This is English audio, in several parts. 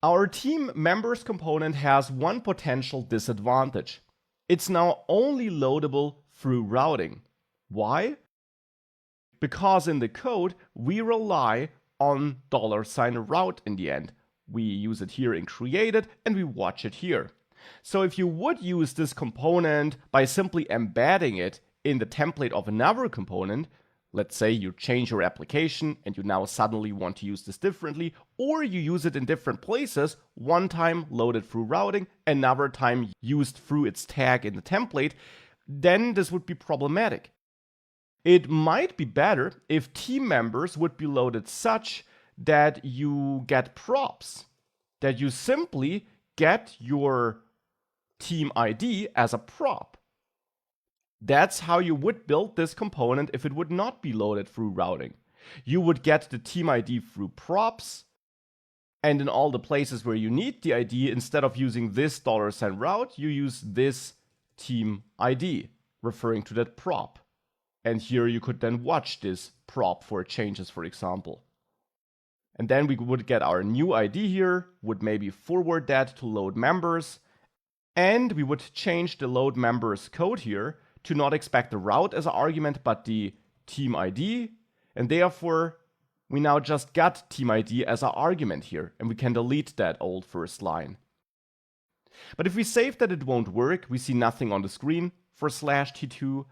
Our team members component has one potential disadvantage. It's now only loadable through routing. Why? Because in the code, we rely on $route in the end. We use it here in created and we watch it here. So if you would use this component by simply embedding it in the template of another component, let's say you change your application and you now suddenly want to use this differently, or you use it in different places, one time loaded through routing, another time used through its tag in the template, then this would be problematic. It might be better if team members would be loaded such that you get props, that you simply get your team ID as a prop. That's how you would build this component if it would not be loaded through routing. You would get the team ID through props, and in all the places where you need the ID, instead of using this $route, you use this team ID, referring to that prop. And here you could then watch this prop for changes, for example. And then we would get our new ID here, would maybe forward that to load members, and we would change the load members code here to not expect the route as an argument, but the team ID. And therefore, we now just got team ID as an argument here, and we can delete that old first line. But if we save that it won't work, we see nothing on the screen for /t2.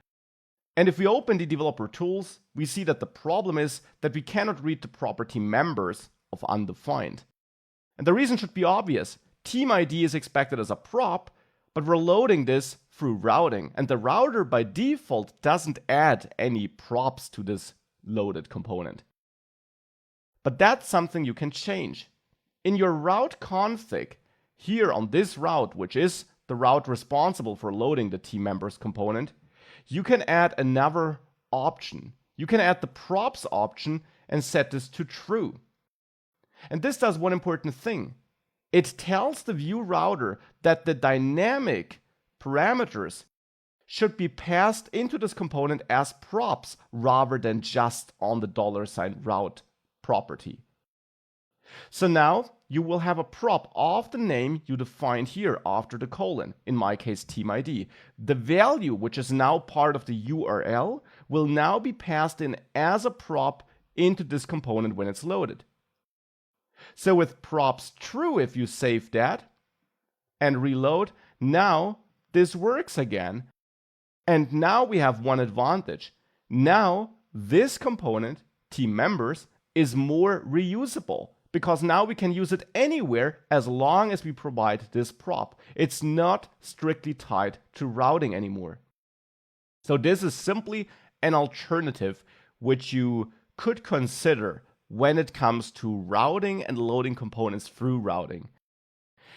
And if we open the developer tools, we see that the problem is that we cannot read the property members of undefined. And the reason should be obvious. Team ID is expected as a prop, but we're loading this through routing. And the router by default doesn't add any props to this loaded component. But that's something you can change. In your route config, here on this route, which is the route responsible for loading the team members component, you can add another option. You can add the props option and set this to true. And this does one important thing. It tells the view router that the dynamic parameters should be passed into this component as props rather than just on the $route property. So now you will have a prop of the name you defined here after the colon, in my case team ID. The value, which is now part of the URL, will now be passed in as a prop into this component when it's loaded. So with props true, if you save that and reload, now this works again. And now we have one advantage. Now this component, team members, is more reusable, because now we can use it anywhere as long as we provide this prop. It's not strictly tied to routing anymore. So this is simply an alternative which you could consider when it comes to routing and loading components through routing.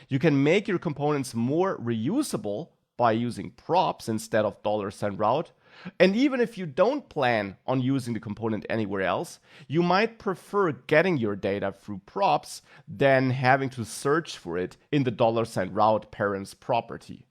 You can make your components more reusable by using props instead of $route. And even if you don't plan on using the component anywhere else, you might prefer getting your data through props than having to search for it in the $route params property.